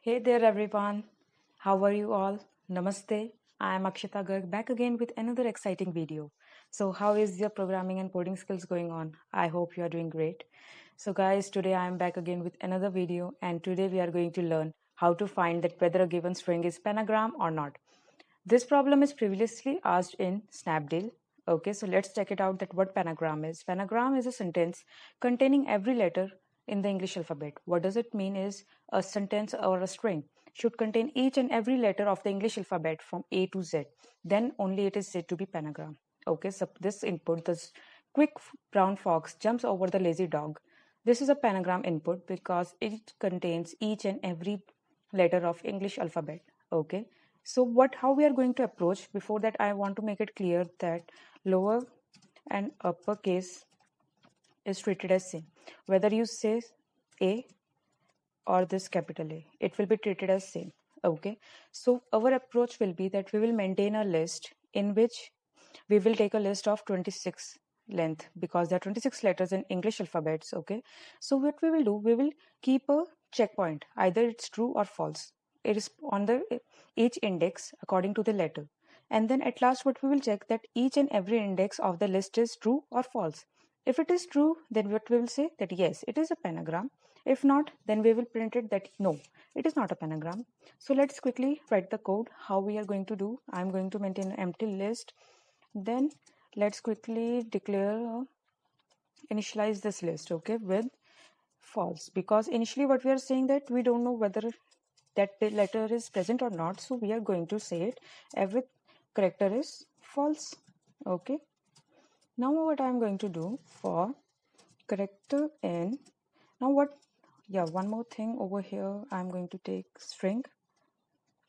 Hey there everyone, how are you all? Namaste, I am Akshita Garg back again with another exciting video. So how is your programming and coding skills going on? I hope you are doing great. So guys, today I am back again with another video and today we are going to learn how to find that whether a given string is panagram or not. This problem is previously asked in Snapdeal. Okay, so let's check it out that what panagram is. Panagram is a sentence containing every letter in the English alphabet. What does it mean is a sentence or a string should contain each and every letter of the English alphabet from A to Z. Then only it is said to be panagram. Okay, so this input, this quick brown fox jumps over the lazy dog. This is a panagram input because it contains each and every letter of English alphabet. Okay, so how we are going to approach, before that I want to make it clear that lower and uppercase is treated as same. Whether you say A or this capital A, it will be treated as same. Okay, so our approach will be that we will maintain a list in which we will take a list of 26 length because there are 26 letters in English alphabets. Okay, so what we will do, we will keep a checkpoint, either it's true or false. It is on the each index according to the letter, and then at last what we will check that each and every index of the list is true or false. If it is true, then what we will say that yes, it is a panagram. If not, then we will print it that no, it is not a panagram. So let's quickly write the code how we are going to do. I'm going to maintain an empty list. Then let's quickly declare initialize this list, okay, with false, because initially what we are saying that we don't know whether that the letter is present or not, so we are going to say it every character is false. Okay, now what I'm going to do for character n, now what, yeah, one more thing over here, I'm going to take string.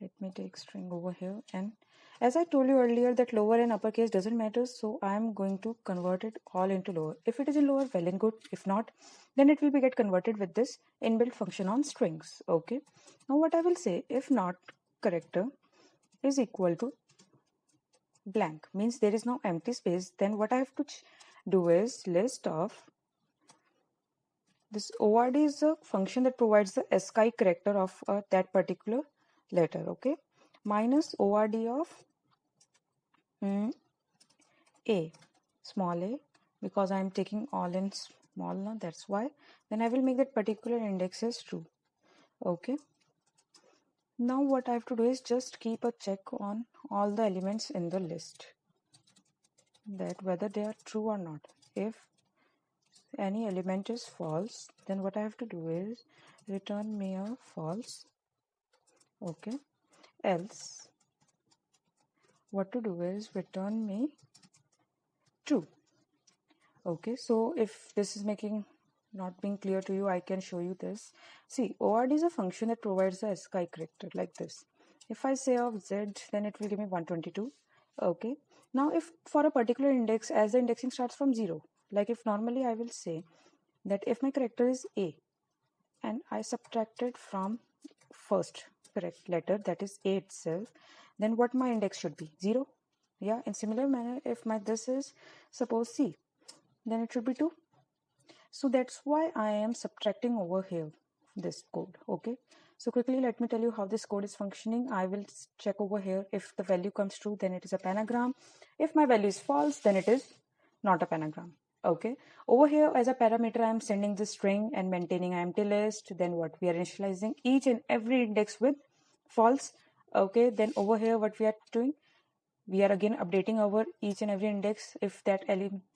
Let me take string over here, and as I told you earlier that lower and uppercase doesn't matter, so I'm going to convert it all into lower. If it is in lower, well and good. If not, then it will be get converted with this inbuilt function on strings. Okay, now what I will say, if not character is equal to blank, means there is no empty space, then what I have to do is list of this. ORD is a function that provides the ASCII character of that particular letter. Okay, minus ORD of a, small a, because I am taking all in small now, that's why. Then I will make that particular index as true. Okay, now what I have to do is just keep a check on all the elements in the list, that whether they are true or not. If any element is false, then what I have to do is return me a false. Okay, else what to do is return me true. Okay, so if this is making not being clear to you, I can show you this. See, ORD is a function that provides the ASCII character like this. If I say of Z, then it will give me 122. Okay, now if for a particular index, as the indexing starts from 0, like if normally I will say that if my character is A and I subtracted from first correct letter, that is A itself, then what my index should be? 0. Yeah, in similar manner, if my this is suppose C, then it should be 2. So that's why I am subtracting over here this code. Okay, so quickly let me tell you how this code is functioning. I will check over here. If the value comes true, then it is a panagram. If my value is false, then it is not a panagram. Okay, over here as a parameter I am sending the string and maintaining an empty list. Then what we are initializing each and every index with false. Okay, then over here what we are doing, we are again updating our each and every index. If that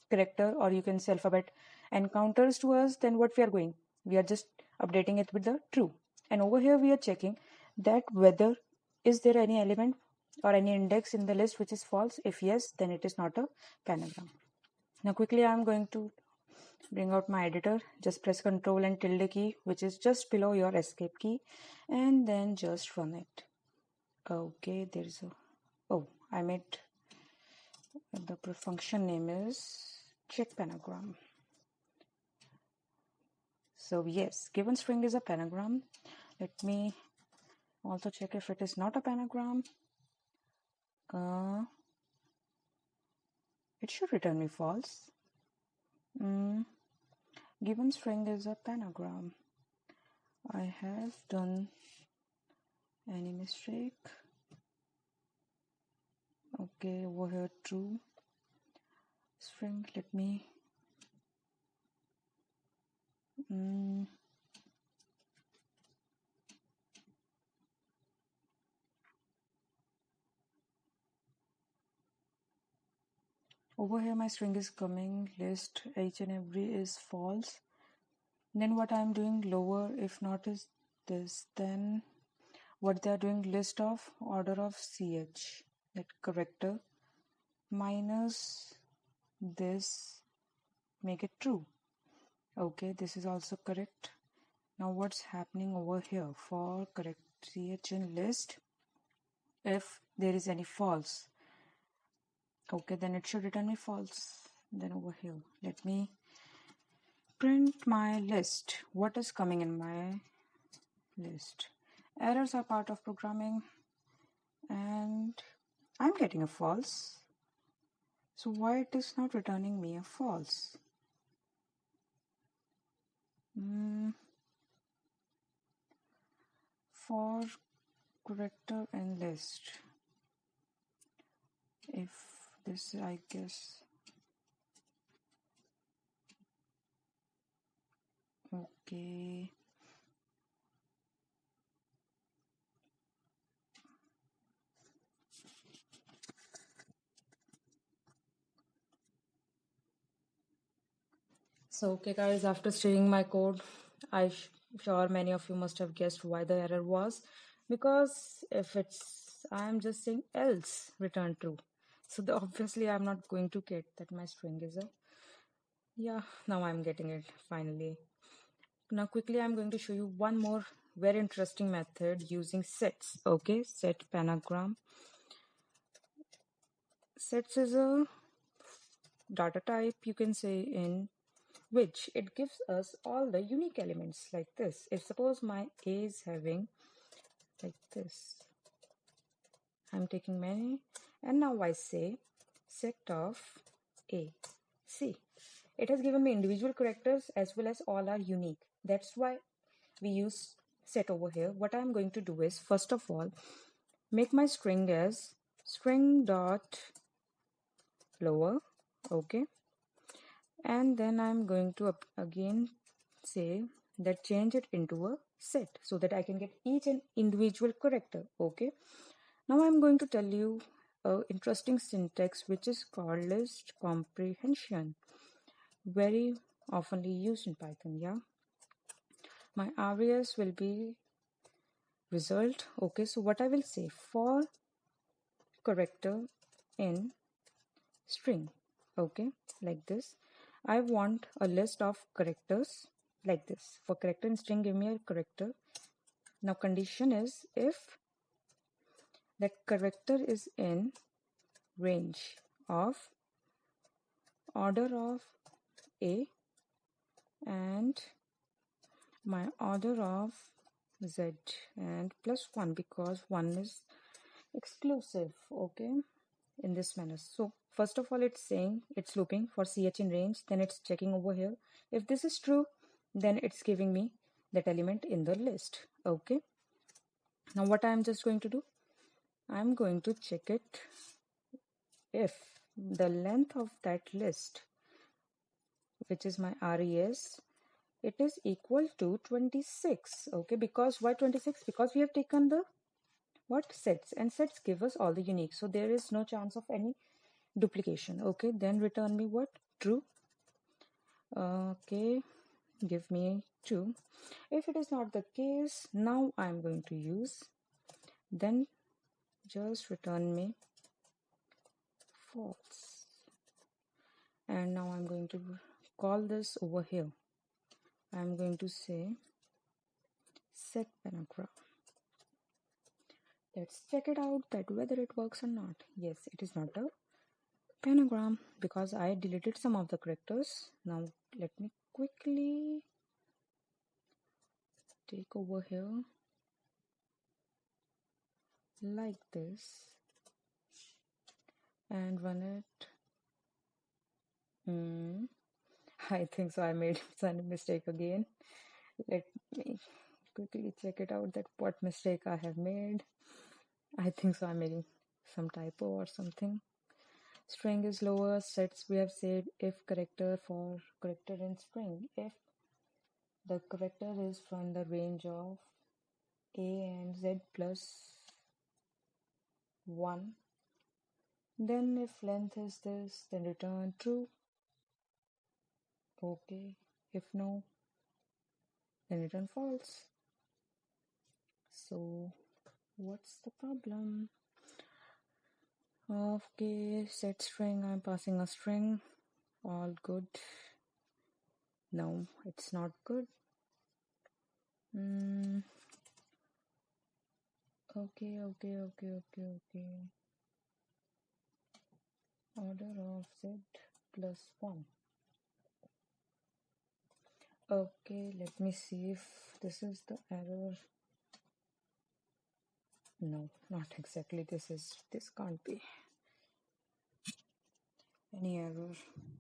character, or you can say alphabet, encounters to us, then what we are going, we are just updating it with the true. And over here we are checking that whether is there any element or any index in the list which is false. If yes, then it is not a panagram. Now quickly I am going to bring out my editor. Just press Ctrl and tilde key, which is just below your escape key, and then just run it. Okay, there is a, oh, I made the function name is check panagram. So yes, given string is a panagram. Let me also check if it is not a panagram. It should return me false. Given string is a panagram. I have done Any mistake? Okay, over here true. String, let me over here my string is coming, list each and every is false. Then what I'm doing lower, if not is this, then what they are doing, list of order of ch, that character, minus this, make it true. Okay, this is also correct. Now what's happening over here, for correct ch in list, if there is any false, okay, then it should return me false. Then over here, let me print my list. What is coming in my list? Errors are part of programming, and I'm getting a false. So why it is not returning me a false? For character in list, if this, I guess, okay, so okay guys, after seeing my code, I sure many of you must have guessed why the error was, because if it's, I'm just saying else return true, so obviously I'm not going to get that my string is a, yeah, now I'm getting it finally. Now quickly I'm going to show you one more very interesting method using sets. Okay, set panagram. Sets is a data type, you can say, in which it gives us all the unique elements like this. If suppose my A is having like this, I'm taking many, and now I say set of A. See, it has given me individual characters as well as all are unique. That's why we use set over here. What I'm going to do is, first of all, make my string as string dot lower, okay, and then I'm going to again say that change it into a set so that I can get each and individual character. Okay, now I'm going to tell you a interesting syntax which is called list comprehension, very oftenly used in Python. Yeah, my res will be result. Okay, so what I will say, for character in string, okay, like this, I want a list of characters like this. For character in string, give me a character. Now condition is if that character is in range of order of A and my order of Z and plus 1, because 1 is exclusive, okay, in this manner. So first of all, it's saying it's looping for ch in range, then it's checking over here. If this is true, then it's giving me that element in the list. Okay, now what I'm just going to do, I'm going to check it if the length of that list, which is my res, it is equal to 26. Okay, because why 26? Because we have taken the what sets, and sets give us all the unique, so there is no chance of any duplication. Okay, then return me what? True. Okay, give me 2. If it is not the case, now I'm going to use, then just return me false. And now I'm going to call this over here. I'm going to say set panagram. Let's check it out that whether it works or not. Yes, it is not a panagram because I deleted some of the characters. Now let me quickly take over here like this and run it. I think so I made some mistake again. Let me quickly check it out that what mistake I have made. I think so I'm making some typo or something. String is lower, sets we have said if character for character in string. If the character is from the range of A and Z plus 1, then if length is this, then return true. Okay. If no, then return false. So what's the problem? Okay, set string, I'm passing a string. All good. No, it's not good. Okay. Order of Z plus 1. Okay, let me see if this is the error. No, not exactly. This can't be any error.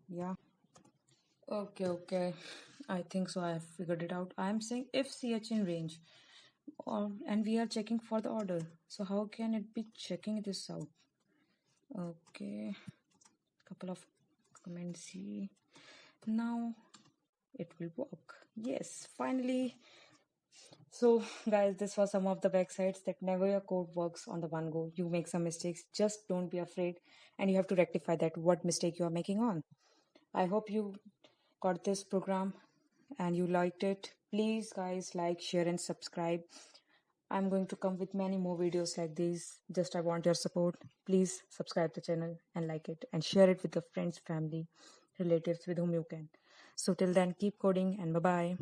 Yeah. Okay. I think so. I have figured it out. I am saying if ch in range, and we are checking for the order. So how can it be checking this out? Okay, couple of comments here. Now it will work. Yes, finally. So guys, this was some of the websites that never your code works on the one go. You make some mistakes, just don't be afraid, and you have to rectify that what mistake you are making on. I hope you got this program and you liked it. Please guys, like, share and subscribe. I'm going to come with many more videos like these. Just I want your support. Please subscribe the channel and like it and share it with your friends, family, relatives with whom you can. So till then, keep coding and bye bye.